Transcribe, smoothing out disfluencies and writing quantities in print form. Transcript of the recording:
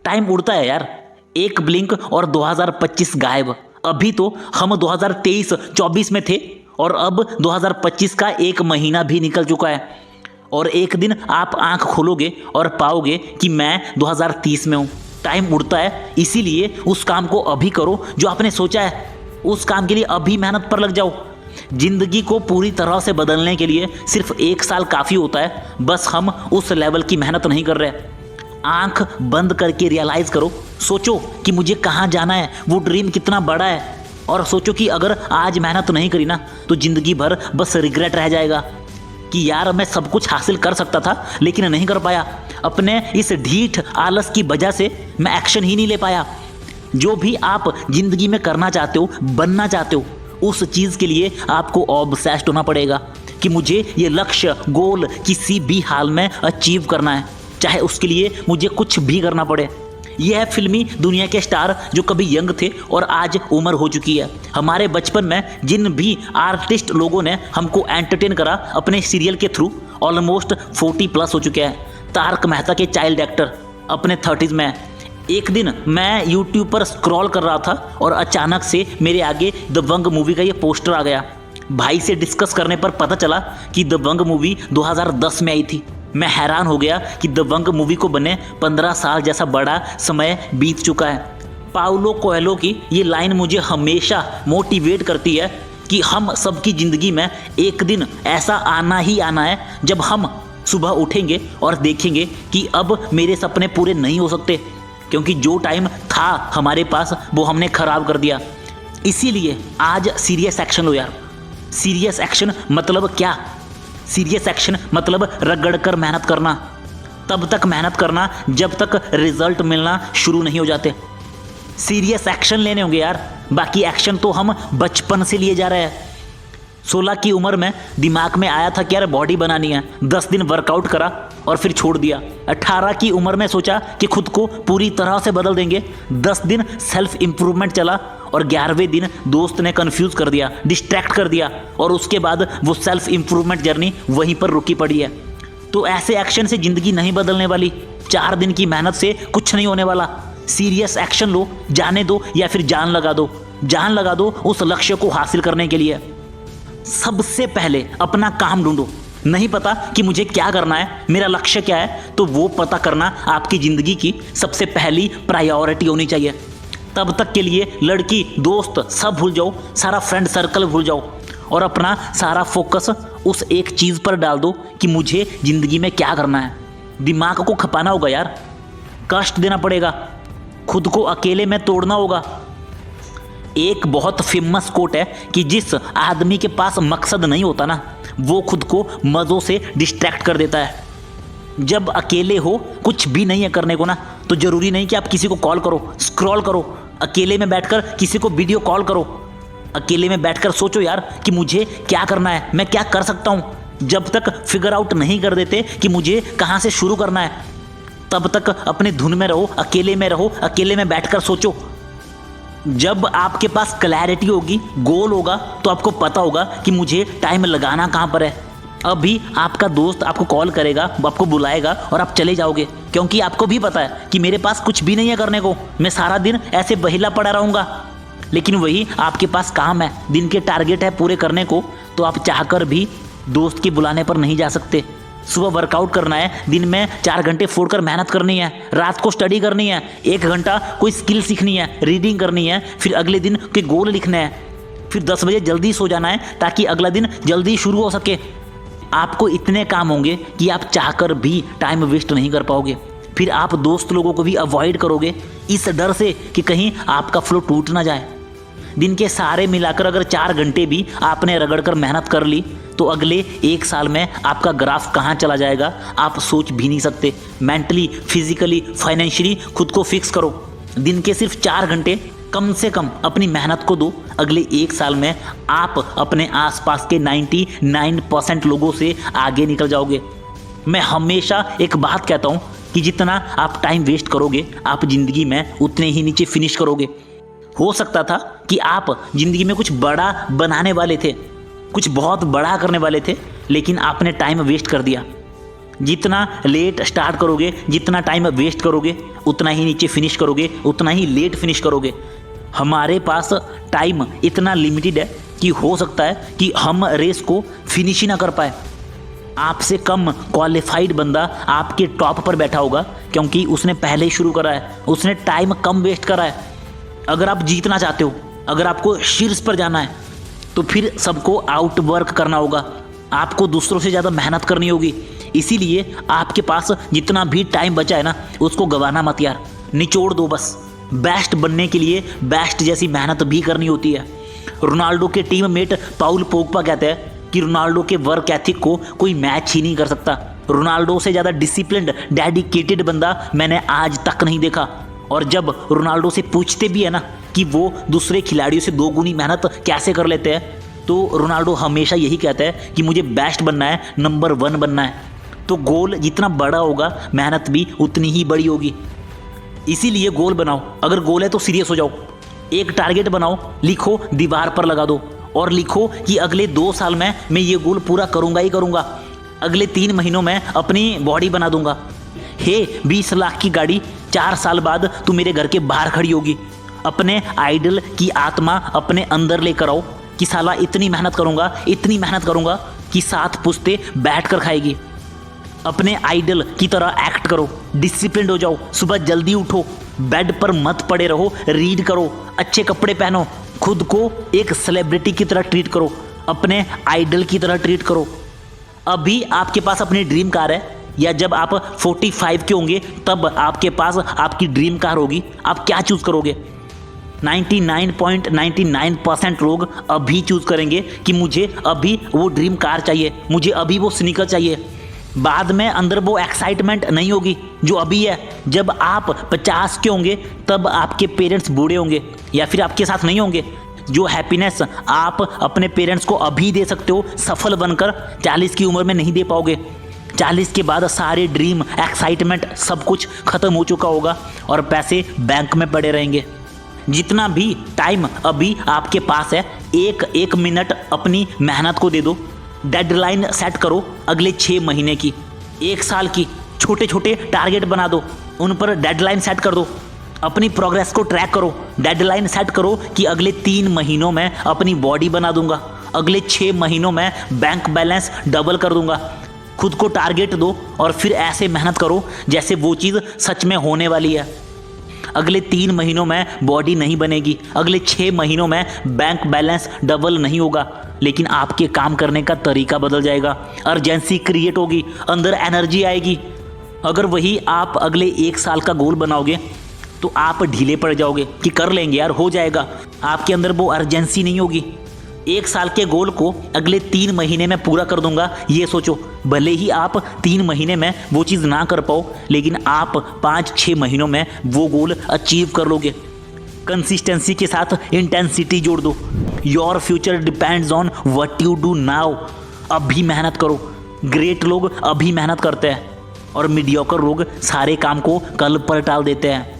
Time उड़ता है यार, एक ब्लिंक और 2025 गायब। अभी तो हम 2023-24 में थे और अब 2025 का एक महीना भी निकल चुका है। और एक दिन आप आंख खोलोगे और पाओगे कि मैं 2030 में हूँ। टाइम उड़ता है, इसीलिए उस काम को अभी करो जो आपने सोचा है, उस काम के लिए अभी मेहनत पर लग जाओ। जिंदगी को पूरी तरह से बदलने के लिए सिर्फ 1 साल काफ़ी होता है, बस हम उस लेवल की मेहनत नहीं कर रहे। आंख बंद करके रियलाइज़ करो, सोचो कि मुझे कहाँ जाना है, वो ड्रीम कितना बड़ा है, और सोचो कि अगर आज मेहनत नहीं करी ना तो ज़िंदगी भर बस रिग्रेट रह जाएगा कि यार मैं सब कुछ हासिल कर सकता था लेकिन नहीं कर पाया। अपने इस ढीठ आलस की वजह से मैं एक्शन ही नहीं ले पाया। जो भी आप ज़िंदगी में करना चाहते हो, बनना चाहते हो, उस चीज़ के लिए आपको ऑब्सेस्ड होना पड़ेगा कि मुझे ये लक्ष्य, गोल किसी भी हाल में अचीव करना है, चाहे उसके लिए मुझे कुछ भी करना पड़े। यह है फिल्मी दुनिया के स्टार जो कभी यंग थे और आज उम्र हो चुकी है। हमारे बचपन में जिन भी आर्टिस्ट लोगों ने हमको एंटरटेन करा अपने सीरियल के थ्रू, ऑलमोस्ट 40+ हो चुके हैं। तारक मेहता के चाइल्ड एक्टर अपने 30s में है। एक दिन मैं यूट्यूब पर स्क्रॉल कर रहा था और अचानक से मेरे आगे दबंग मूवी का ये पोस्टर आ गया। भाई से डिस्कस करने पर पता चला कि दबंग मूवी 2010 में आई थी। मैं हैरान हो गया कि दबंग मूवी को बने 15 साल जैसा बड़ा समय बीत चुका है। पाउलो कोएल्हो की ये लाइन मुझे हमेशा मोटिवेट करती है कि हम सबकी ज़िंदगी में एक दिन ऐसा आना ही आना है जब हम सुबह उठेंगे और देखेंगे कि अब मेरे सपने पूरे नहीं हो सकते, क्योंकि जो टाइम था हमारे पास वो हमने ख़राब कर दिया। इसीलिए आज सीरियस एक्शन लो यार। सीरियस एक्शन मतलब क्या? सीरियस एक्शन मतलब रगड़ कर मेहनत करना, तब तक मेहनत करना जब तक रिजल्ट मिलना शुरू नहीं हो जाते। सीरियस एक्शन लेने होंगे यार, बाकी एक्शन तो हम बचपन से लिए जा रहे हैं। 16 की उम्र में दिमाग में आया था कि यार बॉडी बनानी है, 10 दिन वर्कआउट करा और फिर छोड़ दिया। 18 की उम्र में सोचा कि खुद को पूरी तरह से बदल देंगे, 10 दिन सेल्फ इम्प्रूवमेंट चला और 11वें दिन दोस्त ने कंफ्यूज कर दिया, डिस्ट्रैक्ट कर दिया, और उसके बाद वो सेल्फ इम्प्रूवमेंट जर्नी वहीं पर रुकी पड़ी है। तो ऐसे एक्शन से ज़िंदगी नहीं बदलने वाली, 4 दिन की मेहनत से कुछ नहीं होने वाला। सीरियस एक्शन लो, जाने दो या फिर जान लगा दो। जान लगा दो उस लक्ष्य को हासिल करने के लिए। सबसे पहले अपना काम ढूंढो। नहीं पता कि मुझे क्या करना है, मेरा लक्ष्य क्या है, तो वो पता करना आपकी ज़िंदगी की सबसे पहली प्रायोरिटी होनी चाहिए। तब तक के लिए लड़की, दोस्त सब भूल जाओ, सारा फ्रेंड सर्कल भूल जाओ और अपना सारा फोकस उस एक चीज़ पर डाल दो कि मुझे ज़िंदगी में क्या करना है। दिमाग को खपाना होगा यार, कष्ट देना पड़ेगा, खुद को अकेले में तोड़ना होगा। एक बहुत फेमस कोट है कि जिस आदमी के पास मकसद नहीं होता ना, वो खुद को मज़ों से डिस्ट्रैक्ट कर देता है। जब अकेले हो, कुछ भी नहीं है करने को ना, तो ज़रूरी नहीं कि आप किसी को कॉल करो, स्क्रॉल करो। अकेले में बैठकर किसी को वीडियो कॉल करो। अकेले में बैठकर सोचो यार कि मुझे क्या करना है, मैं क्या कर सकता हूँ। जब तक फिगर आउट नहीं कर देते कि मुझे कहाँ से शुरू करना है, तब तक अपने धुन में रहो, अकेले में रहो, अकेले में बैठकर सोचो। जब आपके पास क्लैरिटी होगी, गोल होगा, तो आपको पता होगा कि मुझे टाइम लगाना कहाँ पर है। अभी आपका दोस्त आपको कॉल करेगा, वो आपको बुलाएगा और आप चले जाओगे, क्योंकि आपको भी पता है कि मेरे पास कुछ भी नहीं है करने को, मैं सारा दिन ऐसे बहिला पड़ा रहूँगा। लेकिन वही आपके पास काम है, दिन के टारगेट है पूरे करने को, तो आप चाहकर भी दोस्त के बुलाने पर नहीं जा सकते। सुबह वर्कआउट करना है, दिन में 4 घंटे फोड़कर मेहनत करनी है, रात को स्टडी करनी है, 1 घंटा कोई स्किल सीखनी है, रीडिंग करनी है, फिर अगले दिन के गोल लिखने हैं, फिर 10 बजे जल्दी सो जाना है ताकि अगला दिन जल्दी शुरू हो सके। आपको इतने काम होंगे कि आप चाहकर भी टाइम वेस्ट नहीं कर पाओगे। फिर आप दोस्त लोगों को भी अवॉइड करोगे इस डर से कि कहीं आपका फ्लो टूट ना जाए। दिन के सारे मिलाकर अगर 4 घंटे भी आपने रगड़ कर मेहनत कर ली तो अगले 1 साल में आपका ग्राफ कहाँ चला जाएगा आप सोच भी नहीं सकते। मेंटली, फिजिकली, फाइनेंशियली खुद को फिक्स करो। दिन के सिर्फ 4 घंटे कम से कम अपनी मेहनत को दो। अगले 1 साल में आप अपने आसपास के 99% लोगों से आगे निकल जाओगे। मैं हमेशा एक बात कहता हूँ कि जितना आप टाइम वेस्ट करोगे आप ज़िंदगी में उतने ही नीचे फिनिश करोगे। हो सकता था कि आप ज़िंदगी में कुछ बड़ा बनाने वाले थे, कुछ बहुत बड़ा करने वाले थे, लेकिन आपने टाइम वेस्ट कर दिया। जितना लेट स्टार्ट करोगे, जितना टाइम वेस्ट करोगे, उतना ही नीचे फिनिश करोगे, उतना ही लेट फिनिश करोगे। हमारे पास टाइम इतना लिमिटेड है कि हो सकता है कि हम रेस को फिनिश ही ना कर पाए। आपसे कम क्वालिफाइड बंदा आपके टॉप पर बैठा होगा क्योंकि उसने पहले ही शुरू करा है, उसने टाइम कम वेस्ट करा है। अगर आप जीतना चाहते हो, अगर आपको शीर्ष पर जाना है, तो फिर सबको आउटवर्क करना होगा, आपको दूसरों से ज़्यादा मेहनत करनी होगी। इसीलिए आपके पास जितना भी टाइम बचा है ना, उसको गंवाना मत यार, निचोड़ दो बस। बेस्ट बनने के लिए बेस्ट जैसी मेहनत भी करनी होती है। रोनाल्डो के टीममेट पाउल पोग्बा कहते हैं कि रोनाल्डो के वर्क एथिक को कोई मैच ही नहीं कर सकता। रोनाल्डो से ज़्यादा डिसिप्लिन्ड, डेडिकेटेड बंदा मैंने आज तक नहीं देखा। और जब रोनाल्डो से पूछते भी है ना कि वो दूसरे खिलाड़ियों से 2 गुनी मेहनत कैसे कर लेते हैं, तो रोनाल्डो हमेशा यही कहता है कि मुझे बेस्ट बनना है, नंबर 1 बनना है। तो गोल जितना बड़ा होगा, मेहनत भी उतनी ही बड़ी होगी। इसीलिए गोल बनाओ। अगर गोल है तो सीरियस हो जाओ। एक टारगेट बनाओ, लिखो, दीवार पर लगा दो और लिखो कि अगले 2 साल में मैं ये गोल पूरा करूंगा ही करूंगा। अगले 3 महीनों में अपनी बॉडी बना दूंगा। हे 20 लाख की गाड़ी, 4 साल बाद तू मेरे घर के बाहर खड़ी होगी। अपने आइडल की आत्मा अपने अंदर लेकर आओ कि साला इतनी मेहनत करूंगा, इतनी मेहनत करूंगा कि 7 पुश्ते बैठ कर खाएगी। अपने आइडल की तरह एक्ट करो, डिसिप्लिन्ड हो जाओ, सुबह जल्दी उठो, बेड पर मत पड़े रहो, रीड करो, अच्छे कपड़े पहनो, खुद को एक सेलिब्रिटी की तरह ट्रीट करो, अपने आइडल की तरह ट्रीट करो। अभी आपके पास अपनी ड्रीम कार है, या जब आप 45 के होंगे तब आपके पास आपकी ड्रीम कार होगी, आप क्या चूज़ करोगे? 99.99% लोग अभी चूज़ करेंगे कि मुझे अभी वो ड्रीम कार चाहिए, मुझे अभी वो स्नीकर चाहिए। बाद में अंदर वो एक्साइटमेंट नहीं होगी जो अभी है। जब आप 50 के होंगे तब आपके पेरेंट्स बूढ़े होंगे या फिर आपके साथ नहीं होंगे। जो हैप्पीनेस आप अपने पेरेंट्स को अभी दे सकते हो सफल बनकर, 40 की उम्र में नहीं दे पाओगे। 40 के बाद सारे ड्रीम, एक्साइटमेंट सब कुछ खत्म हो चुका होगा और पैसे बैंक में पड़े रहेंगे। जितना भी टाइम अभी आपके पास है, एक मिनट अपनी मेहनत को दे दो। डेडलाइन सेट करो अगले 6 महीने की, 1 साल की। छोटे छोटे टारगेट बना दो, उन पर डेडलाइन सेट कर दो। अपनी प्रोग्रेस को ट्रैक करो, डेडलाइन सेट करो कि अगले 3 महीनों में अपनी बॉडी बना दूंगा, अगले 6 महीनों में बैंक बैलेंस डबल कर दूंगा। खुद को टारगेट दो और फिर ऐसे मेहनत करो जैसे वो चीज़ सच में होने वाली है। अगले 3 महीनों में बॉडी नहीं बनेगी, अगले 6 महीनों में बैंक बैलेंस डबल नहीं होगा, लेकिन आपके काम करने का तरीका बदल जाएगा, अर्जेंसी क्रिएट होगी, अंदर एनर्जी आएगी। अगर वही आप अगले 1 साल का गोल बनाओगे तो आप ढीले पड़ जाओगे कि कर लेंगे यार, हो जाएगा। आपके अंदर वो अर्जेंसी नहीं होगी। 1 साल के गोल को अगले 3 महीने में पूरा कर दूंगा, ये सोचो। भले ही आप 3 महीने में वो चीज़ ना कर पाओ, लेकिन आप 5-6 महीनों में वो गोल अचीव कर लोगे। कंसिस्टेंसी के साथ इंटेंसिटी जोड़ दो। Your future depends on what you do now. अभी मेहनत करो। ग्रेट लोग अभी मेहनत करते हैं और मीडियोकर लोग सारे काम को कल पर टाल देते हैं।